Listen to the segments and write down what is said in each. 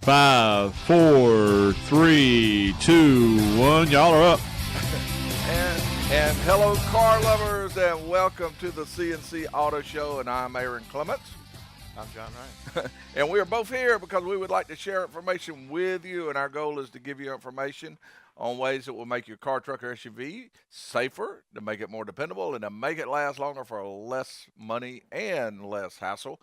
5, 4, 3, 2, 1. Y'all are up. And hello, car lovers, and welcome to the C&C Auto Show. And I'm Aaron Clements. I'm John Ryan. And we are both here because we would like to share information with you. And our goal is to give you information on ways that will make your car, truck, or SUV safer, to make it more dependable, and to make it last longer for less money and less hassle.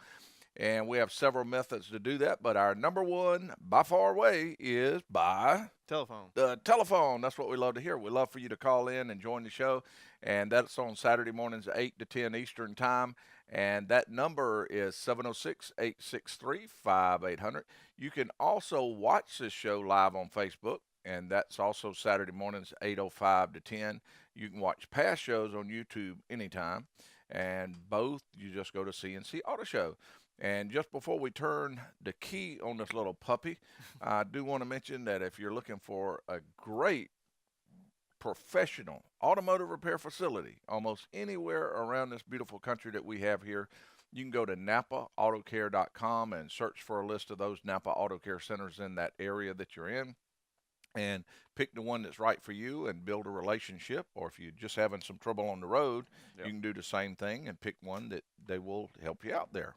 And we have several methods to do that, but our number one, by far away, is by Telephone. the telephone. That's what we love to hear. We love for you to call in and join the show, and that's on Saturday mornings, 8 to 10 Eastern Time, and that number is 706-863-5800. You can also watch this show live on Facebook, and that's also Saturday mornings, 8:05 to 10. You can watch past shows on YouTube anytime, and both, you just go to C&C Auto Show. And just before we turn the key on this little puppy, I do want to mention that if you're looking for a great professional automotive repair facility almost anywhere around this beautiful country that we have here, you can go to NapaAutoCare.com and search for a list of those Napa Auto Care centers in that area that you're in, and pick the one that's right for you and build a relationship. Or if you're just having some trouble on the road, you can do the same thing and pick one that they will help you out there.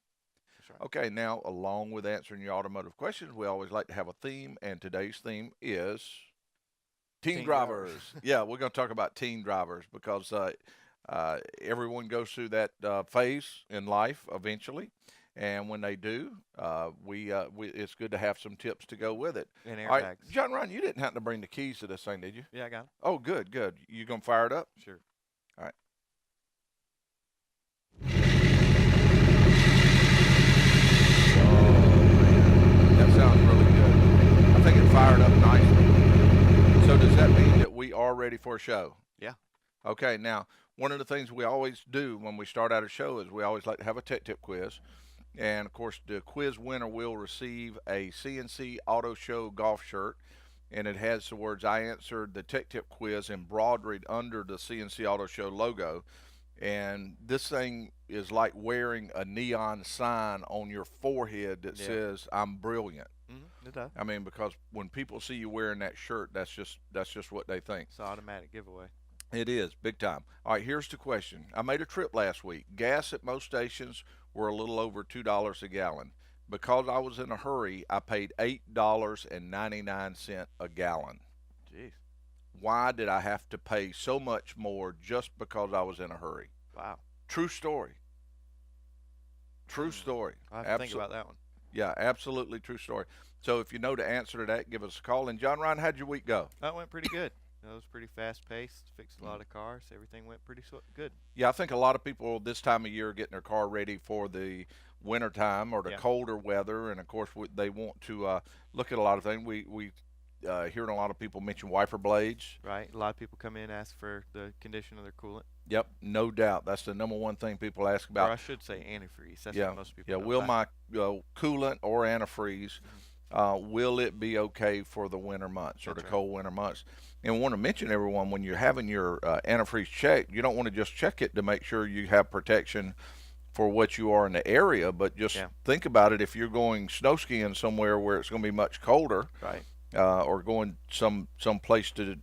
Right. Okay, now, along with answering your automotive questions, we always like to have a theme, and today's theme is teen drivers. Yeah, we're going to talk about teen drivers because everyone goes through that phase in life eventually, and when they do, it's good to have some tips to go with it. And All right, airbags. John Ryan, you didn't happen to bring the keys to this thing, did you? Yeah, I got them. Oh, good, good. You going to fire it up? Sure. All right. That sounds really good. I think it fired up nicely. So does that mean that we are ready for a show? Yeah. Okay, now, one of the things we always do when we start out a show is we always like to have a tech tip quiz. And, of course, the quiz winner will receive a C&C Auto Show golf shirt. And it has the words, "I answered the tech tip quiz," embroidered under the C&C Auto Show logo. And this thing is like wearing a neon sign on your forehead that says, "I'm brilliant." It does. I mean, because when people see you wearing that shirt, that's just what they think. It's an automatic giveaway. It is, big time. All right, here's the question. I made a trip last week. Gas at most stations were a little over $2 a gallon. Because I was in a hurry, I paid $8.99 a gallon. Jeez. Why did I have to pay so much more just because I was in a hurry? Wow. True story. True story. I have to think about that one. Yeah, absolutely true story. So if you know the answer to that, give us a call. And John Ryan, how'd your week go? That went pretty good. It was pretty fast-paced. Fixed a lot of cars. Everything went pretty good. Yeah, I think a lot of people this time of year are getting their car ready for the winter time or the colder weather. And, of course, they want to look at a lot of things. We hearing a lot of people mention wiper blades. Right. A lot of people come in and ask for the condition of their coolant. Yep, no doubt. That's the number one thing people ask about. Or I should say antifreeze. That's what most people know will about. my coolant or antifreeze, will it be okay for the winter months or the cold winter months? And we want to mention, everyone, when you're having your antifreeze checked, you don't want to just check it to make sure you have protection for what you are in the area, but just think about it. If you're going snow skiing somewhere where it's going to be much colder, right, or going some place to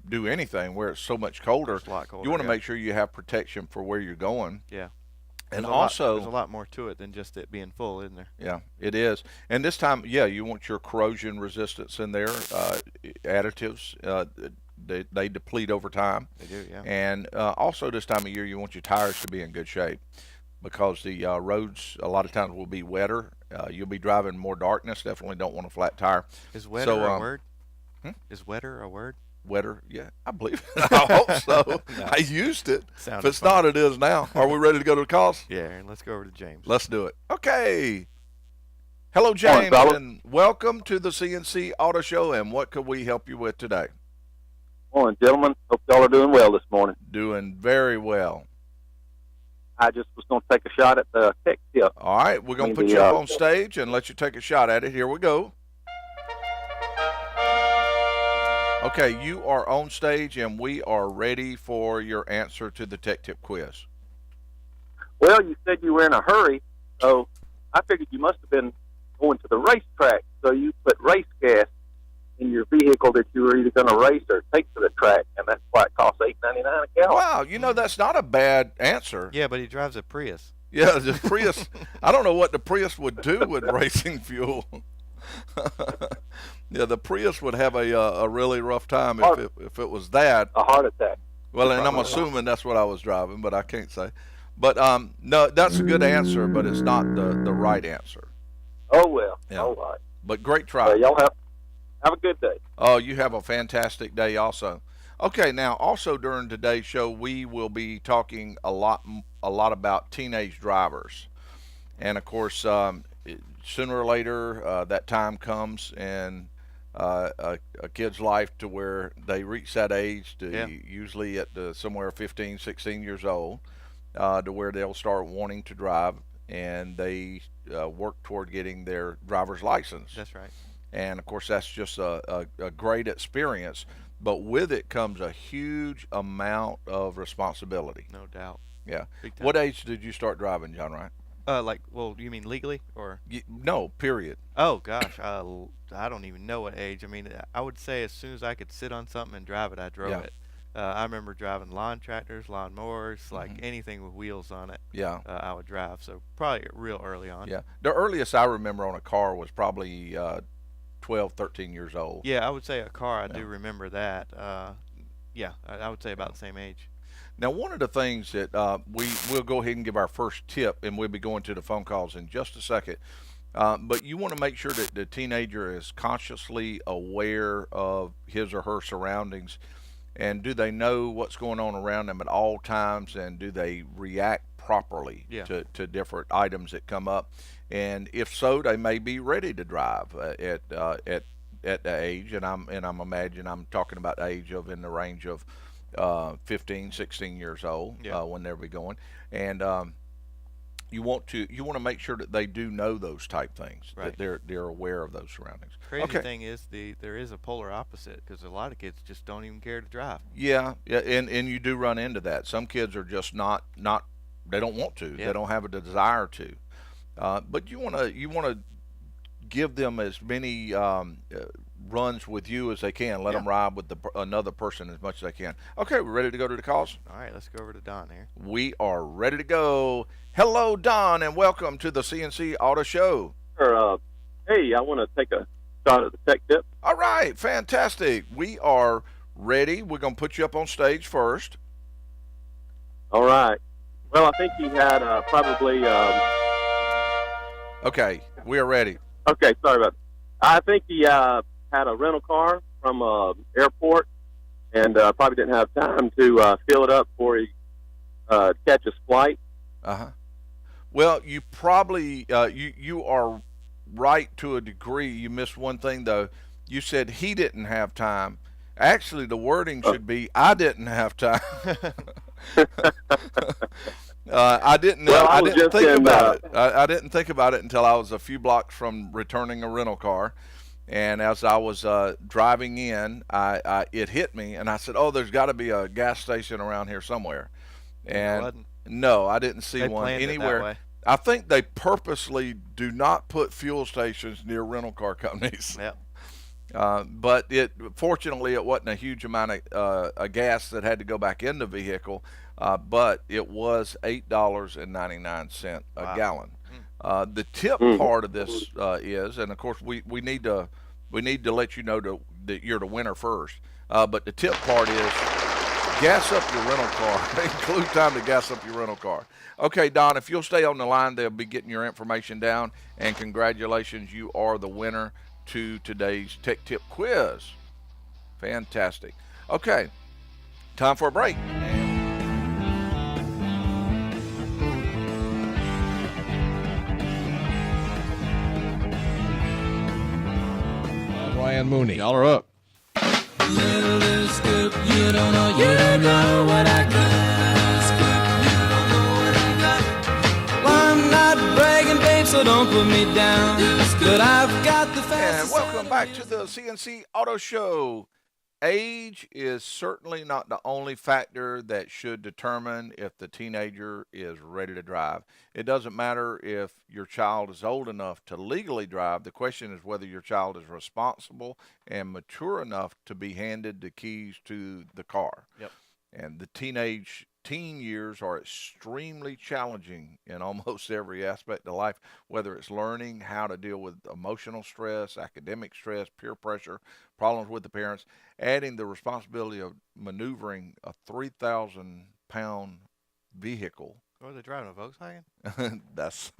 do anything where it's so much colder, you want to make sure you have protection for where you're going. Yeah. And there's a lot more to it than just it being full, isn't there? Yeah, it is. And this time, you want your corrosion resistance in there. Additives, they deplete over time. They do, yeah. And also this time of year, you want your tires to be in good shape because the roads a lot of times will be wetter. You'll be driving more darkness. Definitely don't want a flat tire. Is wetter a word? Is wetter a word? Wetter, yeah, I believe it. I hope so. No. I used it. Sounded if it's not, it is now. Are we ready to go to the calls? Yeah, and let's go over to James. Let's do it. Okay. Hello, James, and welcome to the C&C Auto Show. And what could we help you with today? Morning, gentlemen. Hope y'all are doing well this morning. Doing very well. I just was going to take a shot at the tech tip. All right, we're going to put you up on stage and let you take a shot at it. Here we go. Okay, you are on stage, and we are ready for your answer to the tech tip quiz. Well, you said you were in a hurry, so I figured you must have been going to the racetrack So you put race gas in your vehicle that you were either going to race or take to the track, and that's why it costs $8.99 a gallon. Wow, that's not a bad answer. Yeah, but he drives a Prius. Yeah, the Prius. I don't know what the Prius would do with racing fuel. Yeah, the Prius would have a really rough time if it was that. A heart attack. Well, and I'm assuming that's what I was driving, but I can't say. But no, that's a good answer, but it's not the right answer. Oh, well. Yeah. All right. But great try. Y'all have a good day. Oh, you have a fantastic day also. Okay, now also during today's show, we will be talking a lot about teenage drivers. And of course, sooner or later, that time comes in a kid's life to where they reach that age, usually at somewhere 15, 16 years old, to where they'll start wanting to drive, and they work toward getting their driver's license. That's right. And of course, that's just a great experience, but with it comes a huge amount of responsibility. No doubt. Yeah. Big time. What age did you start driving, John Wright? You mean legally or? No, period. Oh gosh, I don't even know what age. I mean, I would say as soon as I could sit on something and drive it, I drove it. I remember driving lawn tractors, lawn mowers, like anything with wheels on it. Yeah. I would drive. So probably real early on. Yeah. The earliest I remember on a car was probably 12, 13 years old. Yeah, I would say a car. I do remember that. Yeah, I would say about the same age. Now, one of the things that we'll go ahead and give our first tip, and we'll be going to the phone calls in just a second. But you want to make sure that the teenager is consciously aware of his or her surroundings, and do they know what's going on around them at all times, and do they react properly to different items that come up? And if so, they may be ready to drive at the age, and I'm talking about the age of in the range of 15, 16 years old when they'll be going, and you want to make sure that they do know those type things, that they're aware of those surroundings. Crazy thing is there is a polar opposite, because a lot of kids just don't even care to drive. Yeah, and you do run into that. Some kids are just not they don't want to. They don't have a desire to. But you want to give them as many runs with you as they can. Let them ride with another person as much as they can. Okay, we're ready to go to the calls? All right, let's go over to Don here. We are ready to go. Hello, Don, and welcome to the C&C Auto Show. Hey, I want to take a shot at the tech tip. All right, fantastic. We are ready. We're going to put you up on stage first. All right. Well, I think he had probably... Okay, we are ready. Okay, sorry about that. I think he had a rental car from airport, and probably didn't have time to fill it up before he catch his flight. Well, you probably you are right to a degree. You missed one thing though. You said he didn't have time. Actually, the wording should be I didn't have time. I didn't. I didn't think about it. I didn't think about it until I was a few blocks from returning a rental car, and as I was driving in, it hit me, and I said, "Oh, there's got to be a gas station around here somewhere." And no, I didn't see one anywhere. I think they purposely do not put fuel stations near rental car companies. Yep. But fortunately, it wasn't a huge amount of gas that had to go back in the vehicle. But it was $8.99 a gallon. The tip part of this is, and of course we need to let you know that you're the winner first. But the tip part is gas up your rental car. Include time to gas up your rental car. Okay, Don, if you'll stay on the line, they'll be getting your information down. And congratulations, you are the winner to today's Tech Tip Quiz. Fantastic. Okay, time for a break. Ryan Mooney. Y'all are up. Little scoop, you don't know what I got. Scoop, you don't know what I got. Well, I'm not bragging, babe, so don't put me down. But I've got the fastest. And welcome back to the C&C Auto Show. age is certainly not the only factor that should determine if the teenager is ready to drive. It doesn't matter if your child is old enough to legally drive. The question is whether your child is responsible and mature enough to be handed the keys to the car. Yep. And the teen years are extremely challenging in almost every aspect of life, whether it's learning how to deal with emotional stress, academic stress, peer pressure, problems with the parents, adding the responsibility of maneuvering a 3,000-pound vehicle. Or they're driving a Volkswagen? That's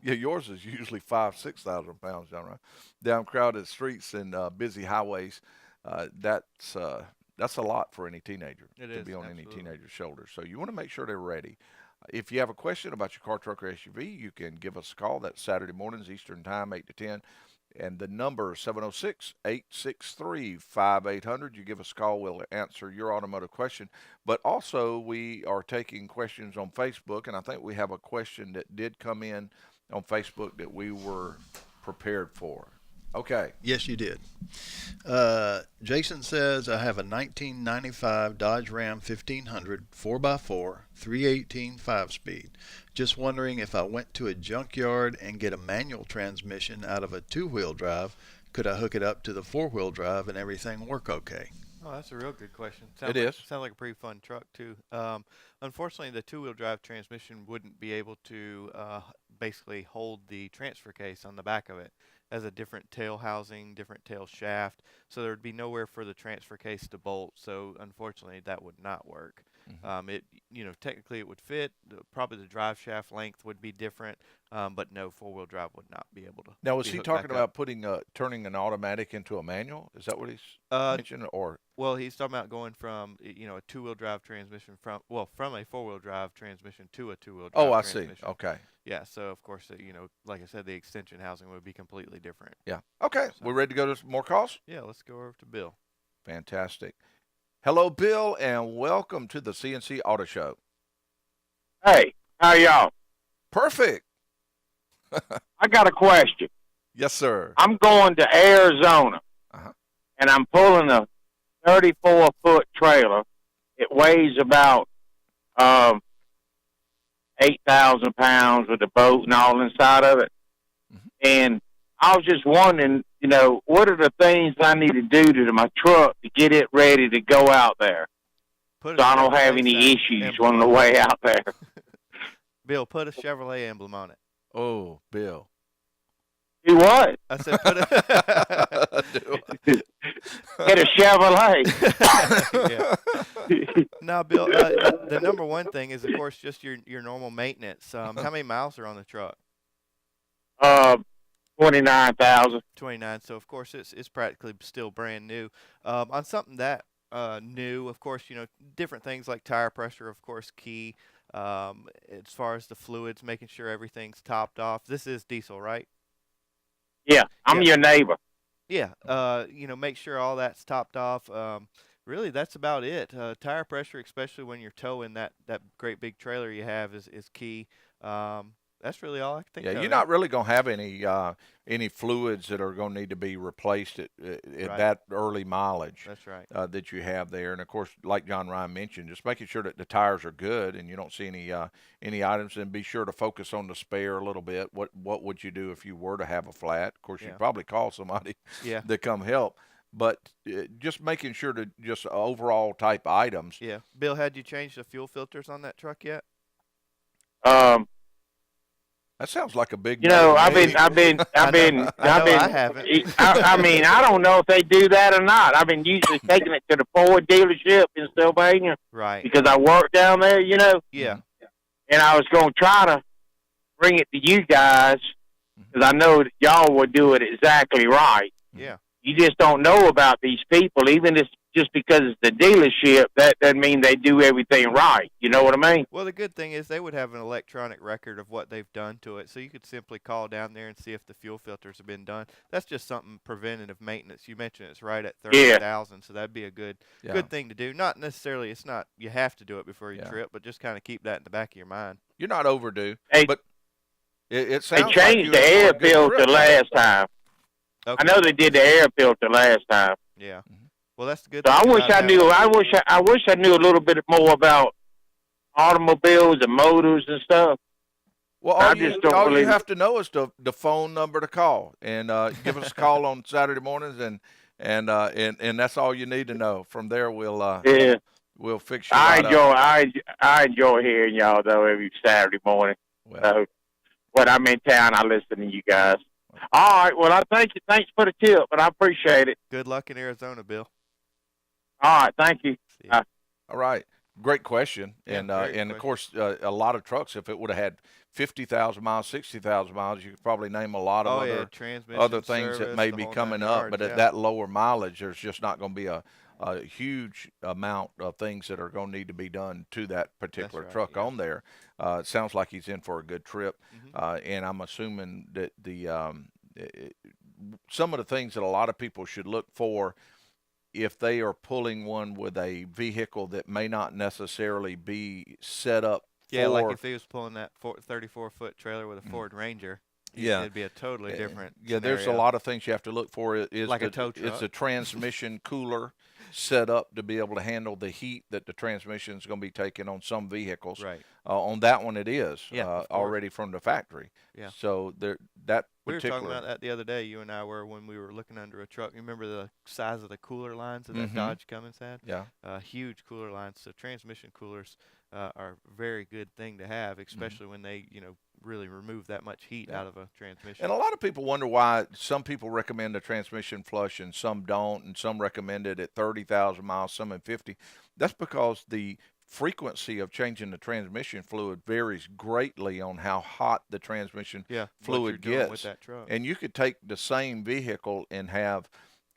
yeah. Yours is usually 5,000-6,000 pounds, John. Right? Down crowded streets and busy highways. That's a lot for any teenager to be on any teenager's shoulders. So you want to make sure they're ready. If you have a question about your car, truck, or SUV, you can give us a call. That's Saturday mornings, Eastern Time, 8 to 10. And the number is 706-863-5800. You give us a call, we'll answer your automotive question. But also, we are taking questions on Facebook, and I think we have a question that did come in on Facebook that we were prepared for. Okay. Yes, you did. Jason says, I have a 1995 Dodge Ram 1500 4x4 318 5-speed. Just wondering if I went to a junkyard and get a manual transmission out of a two-wheel drive, could I hook it up to the four-wheel drive and everything work okay? Oh, that's a real good question. Sounds like a pretty fun truck, too. Unfortunately, the two-wheel drive transmission wouldn't be able to basically hold the transfer case on the back of it. As a different tail housing, different tail shaft, so there would be nowhere for the transfer case to bolt. So unfortunately, that would not work. Technically it would fit. Probably the drive shaft length would be different, but no, four-wheel drive would not be able to. Now, was he talking about turning an automatic into a manual? Is that what he's mentioning? Or well, he's talking about going from a two-wheel drive transmission from a four-wheel drive transmission to a two-wheel drive. Oh, I transmission. see. Okay. Yeah, so of course, like I said, the extension housing would be completely different. Yeah. Okay. So, we're ready to go to some more calls? Yeah, let's go over to Bill. Fantastic. Hello, Bill, and welcome to the C&C Auto Show. Hey, how y'all? Perfect. I got a question. Yes, sir. I'm going to Arizona, and I'm pulling a 34-foot trailer. It weighs about 8,000 pounds with the boat and all inside of it. And I was just wondering, what are the things I need to do to my truck to get it ready to go out there? So I don't have any issues on the way out there. Bill, put a Chevrolet emblem on it. Oh, Bill. Do what? I said put a Get a Chevrolet. Yeah. Now, Bill, the number one thing is, of course, just your normal maintenance. How many miles are on the truck? 29,000. 29. So, of course, it's practically still brand new. On something that new, of course, different things like tire pressure, of course, key. As far as the fluids, making sure everything's topped off. This is diesel, right? Yeah, I'm your neighbor. Yeah, make sure all that's topped off. Really, that's about it. Tire pressure, especially when you're towing that great big trailer you have, is key. That's really all I can think of. Yeah, you're not really going to have any fluids that are going to need to be replaced at Right. that early mileage. That's right. That you have there. And, of course, like John Ryan mentioned, just making sure that the tires are good and you don't see any items, and be sure to focus on the spare a little bit. What would you do if you were to have a flat? Of course, you'd probably call somebody to come help. But just making sure to just overall type items. Yeah. Bill, had you changed the fuel filters on that truck yet? That sounds like a big. I've been. I haven't. I mean, I don't know if they do that or not. I've been usually taking it to the Ford dealership in Sylvania, Right. because I work down there, Yeah. And I was going to try to bring it to you guys because I know that y'all would do it exactly right. Yeah. You just don't know about these people, even if just because it's the dealership, that doesn't mean they do everything right. You know what I mean? Well, the good thing is they would have an electronic record of what they've done to it, so you could simply call down there and see if the fuel filters have been done. That's just something preventative maintenance. You mentioned it's right at 30,000, so that'd be a good thing to do. Not necessarily, it's not you have to do it before you trip, but just kind of keep that in the back of your mind. You're not overdue, Hey, but it sounds they changed the air filter last time. Okay. I know they did the air filter last time. Yeah. Well, Well, that's the good So thing. I wish about I knew. having- I wish I knew a little bit more about automobiles and motors and stuff. Well, I just don't all you believe have to know is the phone number to call, and give us a call on Saturday mornings, and that's all you need to know. From there, Yeah, we'll fix you right up. I enjoy hearing y'all though every Saturday morning. Well, So when I'm in town, I listen to you guys. All right. Well, I thank you. Thanks for the tip, but I appreciate it. Good luck in Arizona, Bill. All right. Thank you. See ya. all right, great question, Yeah, and very good and of course, a lot of trucks, if it would have had 50,000 miles, 60,000 miles, you could probably name a lot of transmission, other things that service, may the be whole coming 9 up, yards, but yeah. at that lower mileage, there's just not going to be a huge amount of things that are going to need to be done to that particular right, truck yeah. on there. It sounds like he's in for a good trip, Mhm. and I'm assuming that some of the things that a lot of people should look for if they are pulling one with a vehicle that may not necessarily be set up Yeah, for, like if he was pulling that 34-foot trailer with a Ford Ranger, Yeah. it'd be a totally different Yeah, there's a scenario. lot of things you have to look for. Is Like a the, tow Is truck. the transmission cooler set up to be able to handle the heat that the transmission is going to be taking on some vehicles? Right. On that one, it is Yeah, of course. already from the factory. Yeah. So that We were particular. talking about that the other day, you and I were, when we were looking under a truck. You remember the size of the cooler lines that Mhm. that Dodge Cummins had? Yeah. Huge cooler lines. So transmission coolers are a very good thing to have, especially when they, really remove that much heat Yeah. out of a transmission. And a lot of people wonder why some people recommend a transmission flush and some don't, and some recommend it at 30,000 miles, some at 50. That's because the frequency of changing the transmission fluid varies greatly on how hot the transmission yeah, fluid what you're doing gets. with that truck. And you could take the same vehicle and have,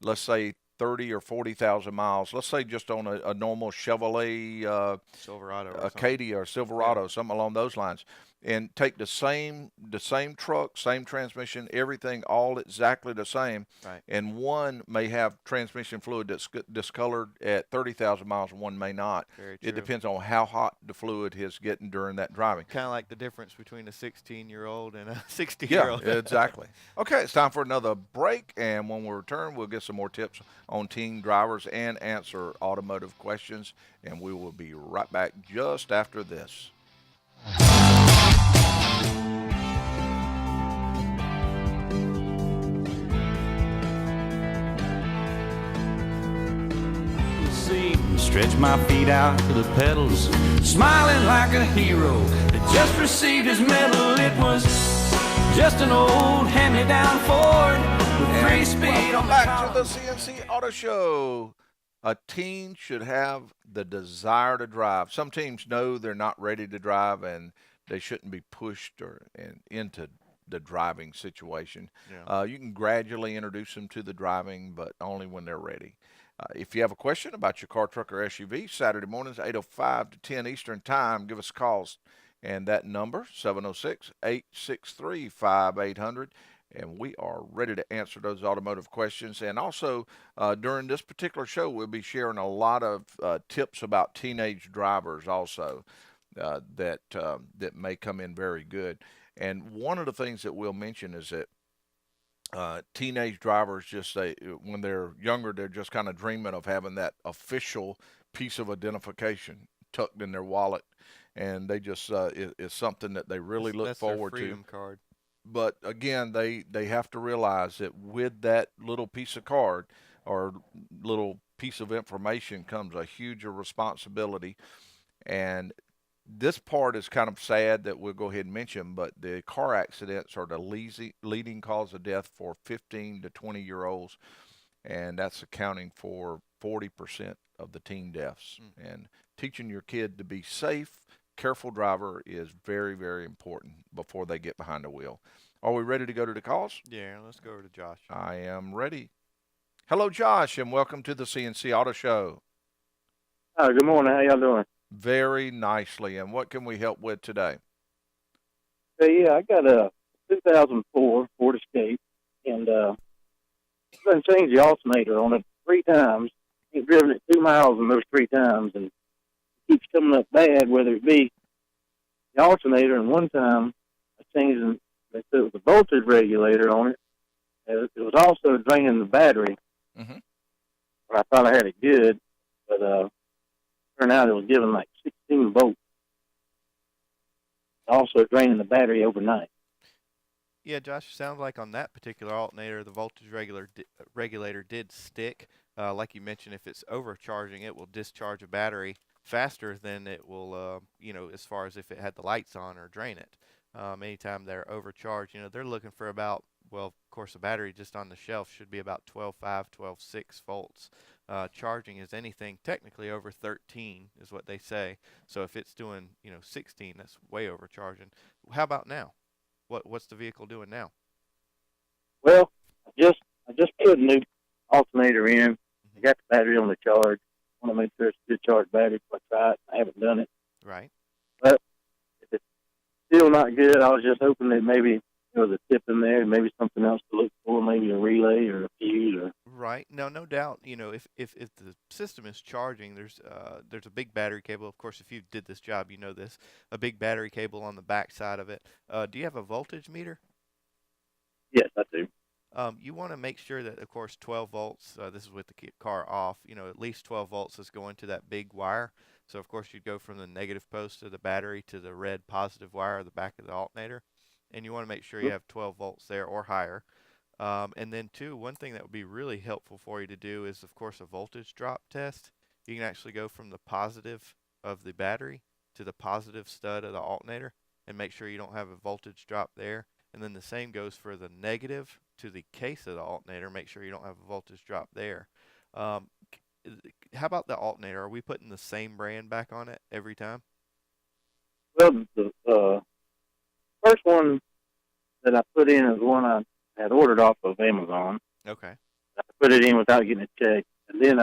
let's say, 30 or 40,000 miles, let's say just on a normal Chevrolet Silverado or something. Acadia or Silverado, something along those lines, and take the same truck, same transmission, everything all exactly the same, Right. and one may have transmission fluid that's discolored at 30,000 miles and one may not. Very true. It depends on how hot the fluid is getting during that driving. Kind of like the difference between a 16-year-old and a Yeah, 60-year-old. exactly. Okay, it's time for another break, and when we return, we'll get some more tips on teen drivers and answer automotive questions, and we will be right back just after this. Stretch my feet out to the pedals, smiling like a hero that just received his medal. It was just an old hand-me-down Ford with 3-speed on Welcome the back to column. the C&C Auto Show. A teen should have the desire to drive. Some teens know they're not ready to drive and they shouldn't be pushed into the driving situation. Yeah. You can gradually introduce them to the driving, but only when they're ready. If you have a question about your car, truck, or SUV, Saturday mornings, 8:05 to 10 Eastern Time, give us a call. And that number, 706-863-5800. And we are ready to answer those automotive questions. And also, during this particular show, we'll be sharing a lot of tips about teenage drivers also that may come in very good. And one of the things that we'll mention is that teenage drivers when they're younger, they're just kind of dreaming of having that official piece of identification tucked in their wallet, and they just it's something that they really look That's forward their freedom to. card. But again, they have to realize that with that little piece of card or little piece of information comes a huge responsibility. And this part is kind of sad that we'll go ahead and mention, but the car accidents are the leading cause of death for 15 to 20-year-olds, and that's accounting for 40% of the teen deaths. And teaching your kid to be safe, careful driver is very, very important before they get behind the wheel. Are we ready to go to the calls? Yeah, let's go over to Josh. I am ready. Hello, Josh, and welcome to the C&C Auto Show. Good morning. How y'all doing? Very nicely. And what can we help with today? Hey, I got a 2004 Ford Escape, and I've done changed the alternator on it 3 times. I've driven it 2 miles in those 3 times, and it keeps coming up bad, whether it be the alternator. And one time, I changed it. They said it was a voltage regulator on it. It was also draining the battery. Mhm. I thought I had it good, but turned out it was giving like 16 volts. Also draining the battery overnight. Yeah, Josh, sounds like on that particular alternator, the voltage regulator did stick. Like you mentioned, if it's overcharging, it will discharge a battery faster than it will, as far as if it had the lights on or drain it. Anytime they're overcharged, they're looking for about, well, of course, the battery just on the shelf should be about 12.5, 12.6 volts. Charging is anything technically over 13 is what they say. So if it's doing, 16, that's way overcharging. How about now? What's the vehicle doing now? Well, I just put a new alternator in. I got the battery on the charge. I want to make sure it's a good charged battery before I try it. I haven't done it. Right. But if it's still not good, I was just hoping that maybe there was a tip in there, maybe something else to look for, maybe a relay or a fuse or. Right. No doubt. If the system is charging, there's a big battery cable. Of course, if you did this job, you know this. A big battery cable on the back side of it. Do you have a voltage meter? Yes, I do. You want to make sure that, of course, 12 volts, this is with the car off, at least 12 volts is going to that big wire. So, of course, you'd go from the negative post of the battery to the red positive wire at the back of the alternator. And you want to make sure you have 12 volts there or higher. And then, too, one thing that would be really helpful for you to do is, of course, a voltage drop test. You can actually go from the positive of the battery to the positive stud of the alternator and make sure you don't have a voltage drop there. And then the same goes for the negative to the case of the alternator. Make sure you don't have a voltage drop there. How about the alternator? Are we putting the same brand back on it every time? Well, the first one that I put in is one I had ordered off of Amazon. Okay. I put it in without getting it checked. And then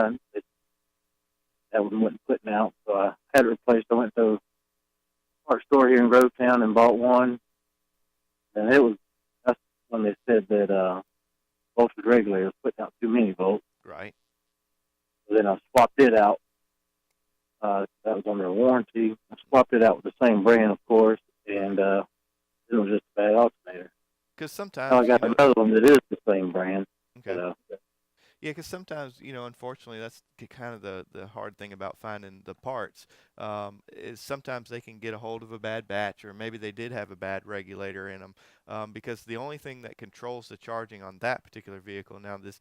that one wasn't putting out, so I had it replaced. I went to a parts store here in Grovetown and bought one. And that's when they said that voltage regulator was putting out too many volts. Right. So then I swapped it out. That was under warranty. I swapped it out with the same brand, of course, and it was just a bad alternator. Because sometimes Now I got another one that is the same brand. Okay. But, yeah, because sometimes, unfortunately, that's kind of the hard thing about finding the parts. Is sometimes they can get a hold of a bad batch, or maybe they did have a bad regulator in them. Because the only thing that controls the charging on that particular vehicle, now this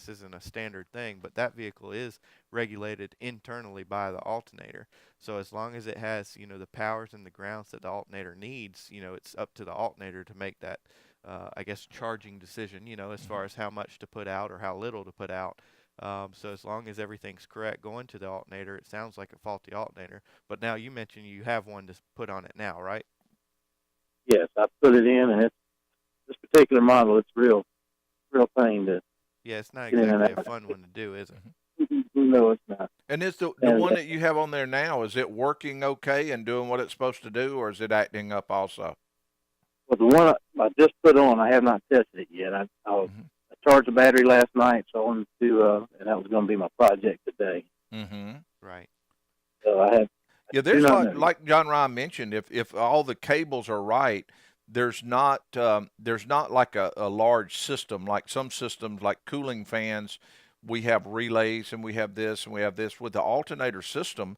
isn't a standard thing, but that vehicle is regulated internally by the alternator. So as long as it has, the powers and the grounds that the alternator needs, it's up to the alternator to make that charging decision, as far as how much to put out or how little to put out. So as long as everything's correct going to the alternator, it sounds like a faulty alternator. But now you mentioned you have one to put on it now, right? yes, I put it in, and this particular model, it's real pain to. Yeah, it's not get in and exactly a out. fun one to do, is it? No, it's not. And is the And one that you have on there now, is it working okay and doing what it's supposed to do, or is it acting up also? Well, the one I just put on, I have not tested it yet. I charged the battery last night, so I wanted to, and that was going to be my project today. Mm-hmm. Right. So I have. Yeah, there's like John Ryan mentioned, if all the cables are right, there's not like a large system like some systems like cooling fans. We have relays and we have this and we have this. With the alternator system,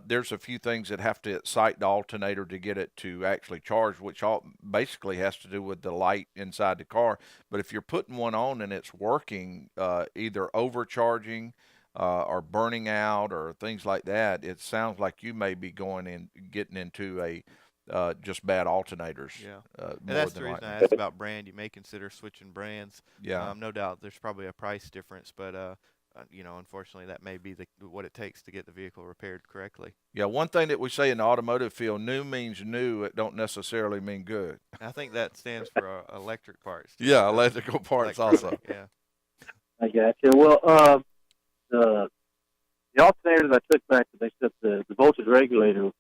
there's a few things that have to excite the alternator to get it to actually charge, which basically has to do with the light inside the car. But if you're putting one on and it's working, either overcharging or burning out or things like that, it sounds like you may be getting into a just bad alternators. Yeah. More And that's than the reason likely. I asked about brand. You may consider switching brands. Yeah. No doubt there's probably a price difference, but unfortunately that may be what it takes to get the vehicle repaired correctly. Yeah, one thing that we say in the automotive field, new means new. It don't necessarily mean good. I think that stands for electric parts. too. Yeah, electrical parts also. Yeah. I got you. Well, the alternators I took back, they said the voltage regulator.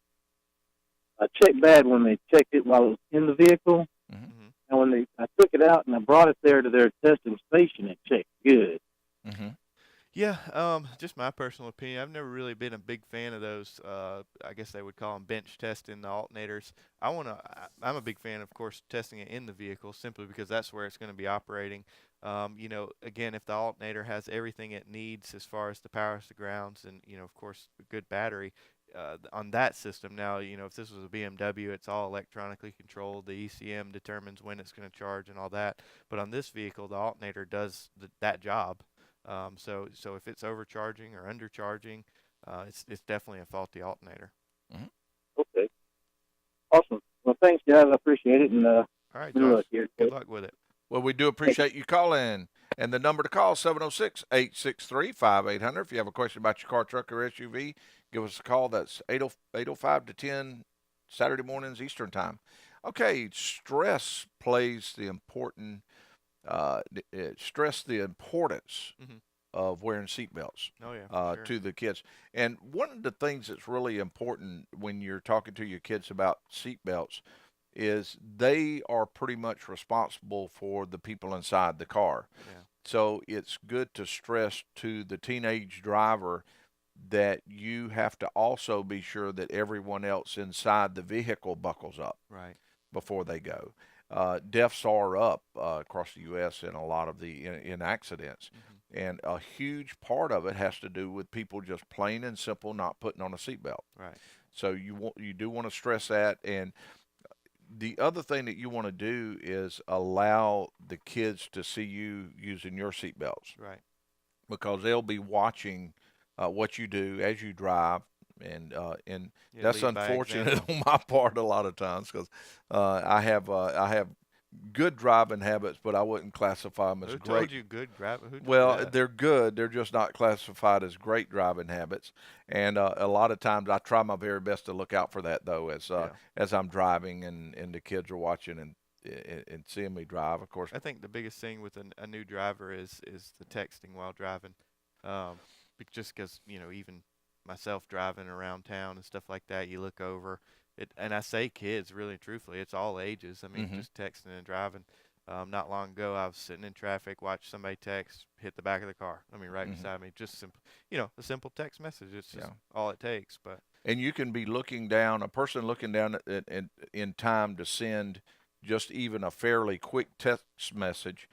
I checked bad when they checked it while it was in the vehicle, Mm-hmm. and when I took it out and I brought it there to their testing station, it checked good. Mm-hmm. Yeah, just my personal opinion. I've never really been a big fan of those. I guess they would call them bench testing the alternators. I'm a big fan, of course, testing it in the vehicle simply because that's where it's going to be operating. Again, if the alternator has everything it needs as far as the power to grounds and, of course, a good battery on that system. Now, if this was a BMW, it's all electronically controlled. The ECM determines when it's going to charge and all that. But on this vehicle, the alternator does that job. So if it's overcharging or undercharging, it's definitely a faulty alternator. Mm-hmm. Okay. Awesome. Well, thanks, guys. I appreciate it. And all right, Josh, good luck with it. Well, we do appreciate you calling. And the number to call, 706-863-5800. If you have a question about your car, truck, or SUV, give us a call. That's 805 to 10 Saturday mornings Eastern time. Okay, stress plays the important the importance of wearing seatbelts sure. to the kids. And one of the things that's really important when you're talking to your kids about seatbelts is they are pretty much responsible for the people inside the car. Yeah. So it's good to stress to the teenage driver that you have to also be sure that everyone else inside the vehicle buckles up before they go. Deaths are up across the U.S. in a lot of in accidents. And a huge part of it has to do with people just plain and simple not putting on a seatbelt. Right. So you do want to stress that. And the other thing that you want to do is allow the kids to see you using your seatbelts. Right. Because they'll be watching what you do as you drive. And that's unfortunate on my part a lot of times because I have good driving habits, but I wouldn't classify them as Who great. told you good driving? They're good. They're just not classified as great driving habits. And a lot of times I try my very best to look out for that, though, as I'm driving and the kids are watching and seeing me drive, of course. I think the biggest thing with a new driver is the texting while driving. Just because, even myself driving around town and stuff like that, you look over it, and I say kids, really truthfully, it's all ages. I mean, just texting and driving. Not long ago, I was sitting in traffic, watched somebody text, hit the back of the car. I mean, right beside me. Just simple, a simple text message. It's just all it takes. And you can be looking down, a person looking down in time to send just even a fairly quick text message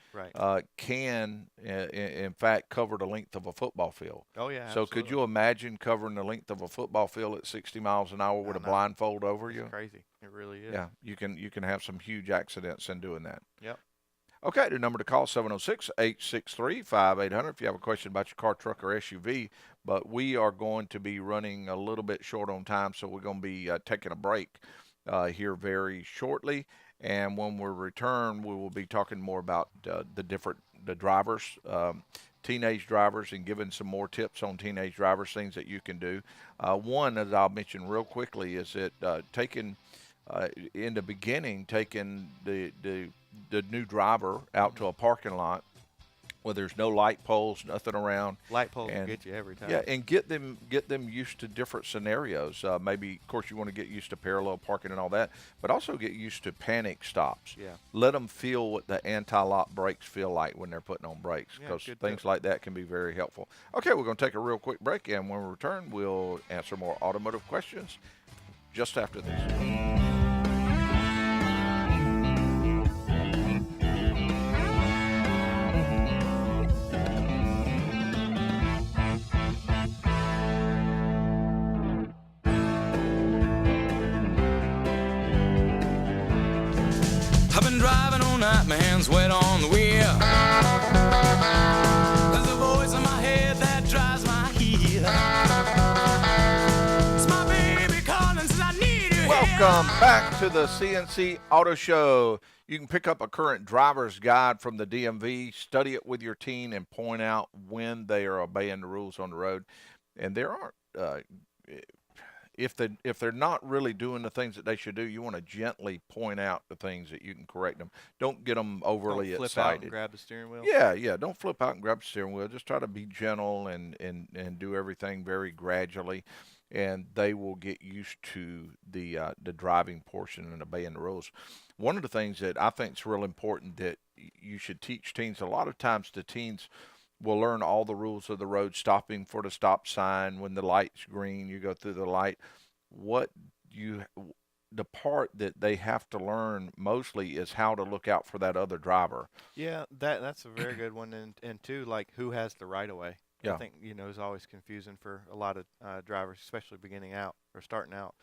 can, in fact, cover the length of a football field. Oh, yeah, So absolutely. could you imagine covering the length of a football field at 60 miles an hour with a blindfold over you? It's crazy. It really is. Yeah, you can have some huge accidents in doing that. Yep. Okay, the number to call, 706-863-5800 if you have a question about your car, truck, or SUV. But we are going to be running a little bit short on time, so we're going to be taking a break here very shortly. And when we return, we will be talking more about the drivers, teenage drivers, and giving some more tips on teenage drivers, things that you can do. One, as I'll mention real quickly, is that in the beginning, taking the new driver out to a parking lot where there's no light poles, nothing around. Light poles will get you every time. Yeah, and get them used to different scenarios. Maybe, of course, you want to get used to parallel parking and all that, but also get used to panic stops. Yeah. Let them feel what the anti-lock brakes feel like when they're putting on brakes, because things like that can be very helpful. Okay, we're going to take a real quick break, and when we return, we'll answer more automotive questions just after this. I've been driving all night, my hands wet on the wheel. There's a voice in my head that drives my heel. It's my baby calling, says I need you. Welcome back to the C&C Auto Show. You can pick up a current driver's guide from the DMV, study it with your teen, and point out when they are obeying the rules on the road. And there aren't. If they're not really doing the things that they should do, you want to gently point out the things that you can correct them. Don't get them overly Don't flip excited. out and grab the steering wheel. Yeah. Don't flip out and grab the steering wheel. Just try to be gentle and do everything very gradually, and they will get used to the driving portion and obeying the rules. One of the things that I think is real important that you should teach teens, a lot of times the teens will learn all the rules of the road, stopping for the stop sign. When the light's green, you go through the light. the part that they have to learn mostly is how to look out for that other driver. Yeah, that's a very good one, and two, like who has the right of way. Yeah. I think is always confusing for a lot of drivers, especially beginning out or starting out,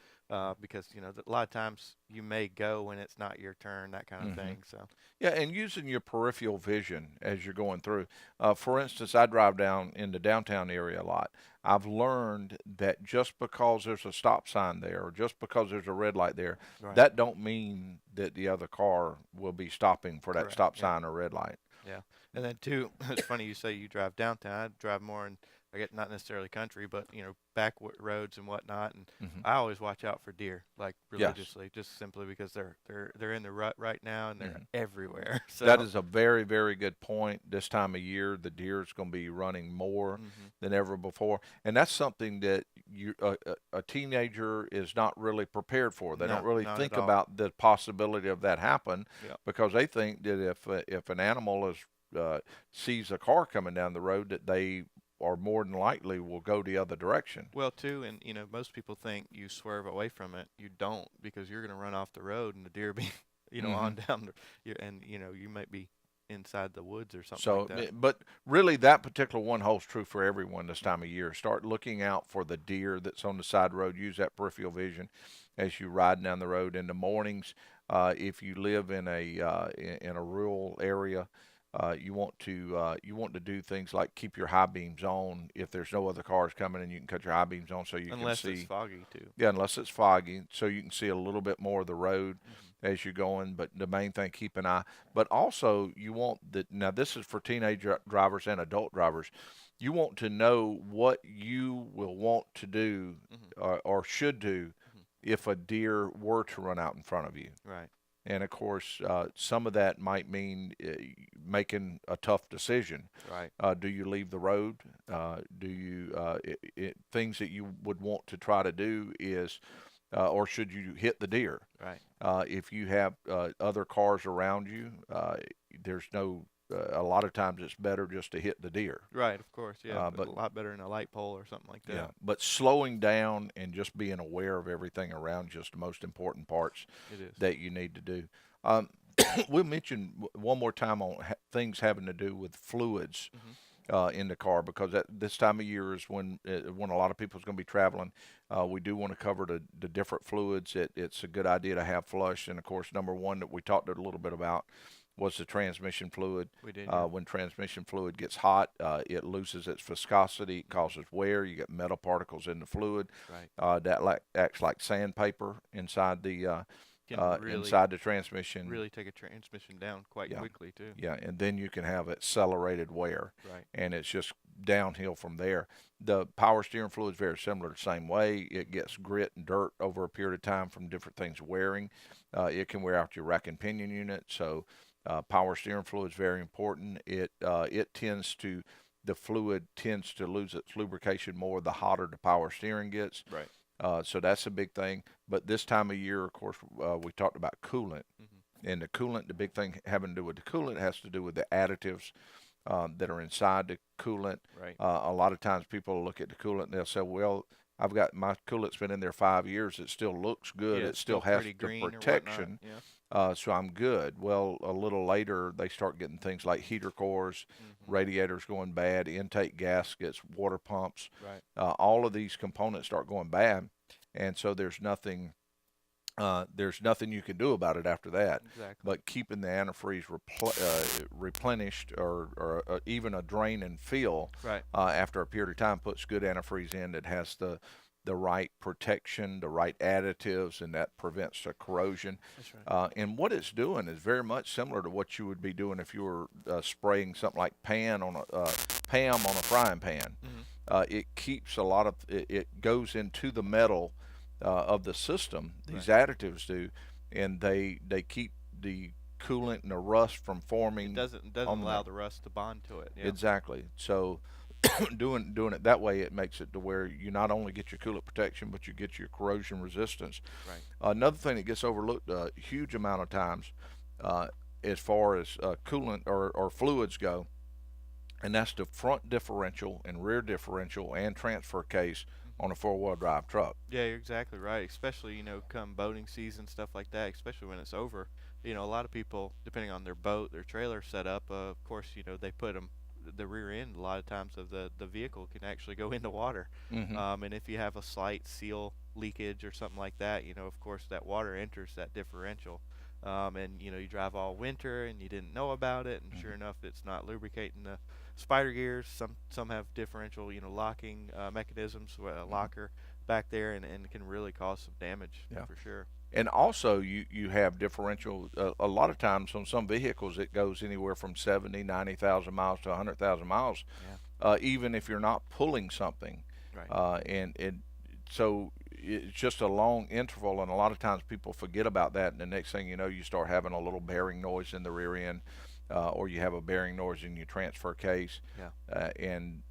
because a lot of times you may go when it's not your turn, that kind of thing. So Yeah, and using your peripheral vision as you're going through. For instance, I drive down in the downtown area a lot. I've learned that just because there's a stop sign there, or just because there's a red light there, Right. that don't mean that the other car will be stopping for that Correct, stop yeah. sign or red light. yeah, and then two, it's funny you say you drive downtown. I drive more in, I get not necessarily country, but back roads and whatnot, and I always watch out for deer, like Yes. religiously, just simply because they're in the rut right now and they're everywhere. So That is a very, very good point. This time of year, the deer is going to be running more than ever before, and that's something that a teenager is not really prepared for. They don't really not think at all. about the possibility of that happen Yep. because they think that if an animal sees a car coming down the road, that they are more than likely will go the other direction. Well, too, and most people think you swerve away from it. You don't, because you're going to run off the road and the deer be, on down and you might be inside the woods or something So, like that. but really, that particular one holds true for everyone this time of year. Start looking out for the deer that's on the side road. Use that peripheral vision as you ride down the road in the mornings. If you live in a rural area, you want to do things like keep your high beams on. If there's no other cars coming in, you can cut your high beams on so you Unless can see. it's foggy too. Yeah, unless it's foggy, so you can see a little bit more of the road as you're going. But the main thing, keep an eye. But also, you want now this is for teenage drivers and adult drivers. You want to know what you will want to do or should do if a deer were to run out in front of you. Right. And of course, some of that might mean making a tough decision. Right. Do you leave the road? Do you things that you would want to try to do is, or should you hit the deer? Right. If you have other cars around you, there's no. A lot of times it's better just to hit the deer. Right. Of course. Yeah. but a lot better than a light pole or something like that. Yeah, but slowing down and just being aware of everything around you is the most important parts It is. that you need to do. We'll mention one more time on things having to do with fluids in the car, because this time of year is when a lot of people is going to be traveling. We do want to cover the different fluids. It's a good idea to have flush. And, of course, number one that we talked a little bit about was the transmission fluid. We did. Yeah. When transmission fluid gets hot, it loses its viscosity, it causes wear. You get metal particles in the fluid. Right. That acts like sandpaper inside the inside the transmission. Really take a transmission down quite quickly too. Yeah, and then you can have accelerated wear. Right. And it's just downhill from there. The power steering fluid is very similar, the same way. It gets grit and dirt over a period of time from different things wearing. It can wear out your rack and pinion unit, so power steering fluid is very important. The fluid tends to lose its lubrication more the hotter the power steering gets. Right. So that's a big thing. But this time of year, of course, we talked about coolant. And the coolant, the big thing having to do with the coolant has to do with the additives that are inside the coolant. Right. A lot of times people look at the coolant and they'll say, well, I've got my coolant's been in there 5 years. It still looks good. Yeah, it it's still still has pretty the green or protection. whatnot. So I'm good. Well, a little later, they start getting things like heater cores, radiators going bad, intake gaskets, water pumps. Right. All of these components start going bad, and so there's nothing you can do about it after that. Exactly. But keeping the antifreeze replenished or even a drain and fill Right. After a period of time puts good antifreeze in that has the right protection, the right additives, and that prevents the corrosion. That's right. And what it's doing is very much similar to what you would be doing if you were spraying something like Pam on a frying pan. It keeps a lot of it goes into the metal of the system. These additives do, and they keep the coolant and the rust from forming. It doesn't allow the rust to bond to it. Yeah. Exactly. So doing it that way, it makes it to where you not only get your coolant protection, but you get your corrosion resistance. Right. Another thing that gets overlooked a huge amount of times as far as coolant or fluids go, and that's the front differential and rear differential and transfer case on a 4-wheel drive truck. Yeah, you're exactly right. Especially, come boating season, stuff like that, especially when it's over. A lot of people, depending on their boat, their trailer setup, of course, they put them, the rear end, a lot of times of the vehicle can actually go into water. And if you have a slight seal leakage or something like that, of course, that water enters that differential. And, you drive all winter and you didn't know about it. And sure enough, it's not lubricating the spider gears. Some have differential, locking mechanisms, locker back there, and can really cause some damage for sure. And also, you have differential. A lot of times on some vehicles, it goes anywhere from 70, 90,000 miles to 100,000 miles, even if you're not pulling something. Right. And so it's just a long interval, and a lot of times people forget about that. And the next thing you know, you start having a little bearing noise in the rear end. Or you have a bearing noise in your transfer case. And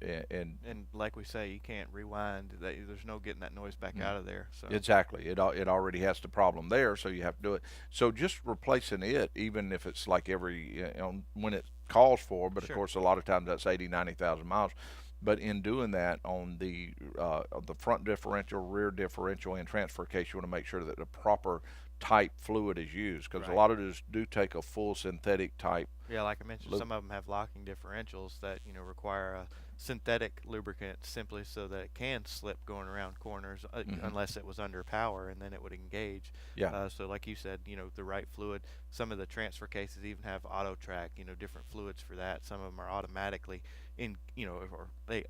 like we say, you can't rewind. There's no getting that noise back out of there. So exactly, it already has the problem there, so you have to do it. So just replacing it, even if it's like every when it calls for, but of course a lot of times that's 80, 90,000 miles. But in doing that on the front differential, rear differential, and transfer case, you want to make sure that the proper type fluid is used, because a lot of those do take a full synthetic type. Yeah, like I mentioned, some of them have locking differentials that require a synthetic lubricant simply so that it can slip going around corners, unless it was under power, and then it would engage. So like you said, the right fluid. Some of the transfer cases even have auto track, different fluids for that. Some of them are automatically or they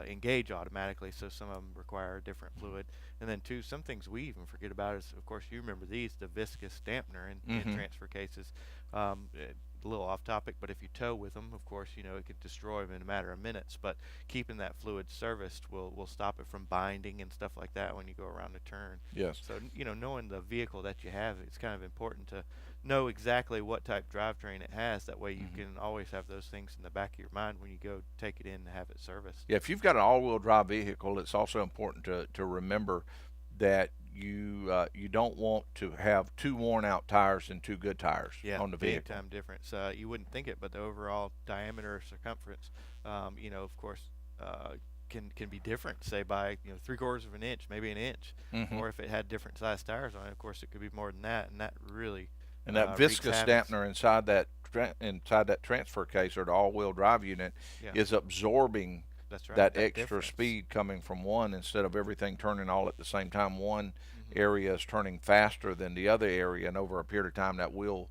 engage automatically, so some of them require a different fluid. And then too, some things we even forget about is, of course, you remember these, the viscous dampener in transfer cases. A little off topic, but if you tow with them, of course, it could destroy them in a matter of minutes. But keeping that fluid serviced will stop it from binding and stuff like that when you go around a turn. Yes. So knowing the vehicle that you have, it's kind of important to know exactly what type drivetrain it has. That way you can always have those things in the back of your mind when you go take it in and have it serviced. Yeah, if you've got an all-wheel drive vehicle, it's also important to remember that you don't want to have 2 worn-out tires and 2 good tires on the vehicle. Big time difference. You wouldn't think it, but the overall diameter or circumference, of course, can be different. Say by 3/4 of an inch, maybe an inch, or if it had different size tires on it, of course, it could be more than that, and that really. And that viscous dampener inside that transfer case or the all-wheel drive unit is absorbing that extra difference. Speed coming from one, instead of everything turning all at the same time. One area is turning faster than the other area, and over a period of time that will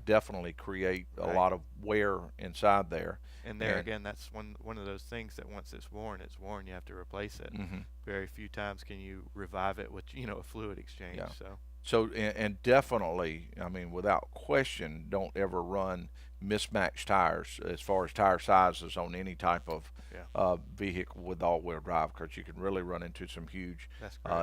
definitely create a lot of wear inside there. And again, that's one of those things that once it's worn, you have to replace it. Very few times can you revive it with a fluid exchange. So and definitely, I mean, without question, don't ever run mismatched tires as far as tire sizes on any type of vehicle with all-wheel drive, because you can really run into some huge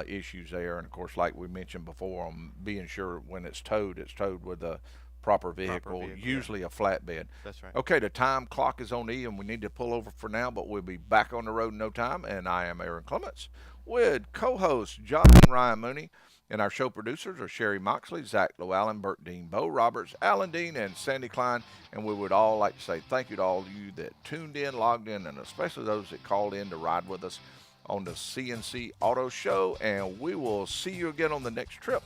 issues there. And of course, like we mentioned before, on being sure when it's towed with a proper vehicle, usually a flatbed. That's right. Okay, the time clock is on E, and we need to pull over for now, but we'll be back on the road in no time. And I am Aaron Clements with co-hosts John and Ryan Mooney. And our show producers are Sherry Moxley, Zach Llewellyn, Bert Dean, Bo Roberts, Alan Dean, and Sandy Klein. And we would all like to say thank you to all of you that tuned in, logged in, and especially those that called in to ride with us on the C&C Auto Show. And we will see you again on the next trip.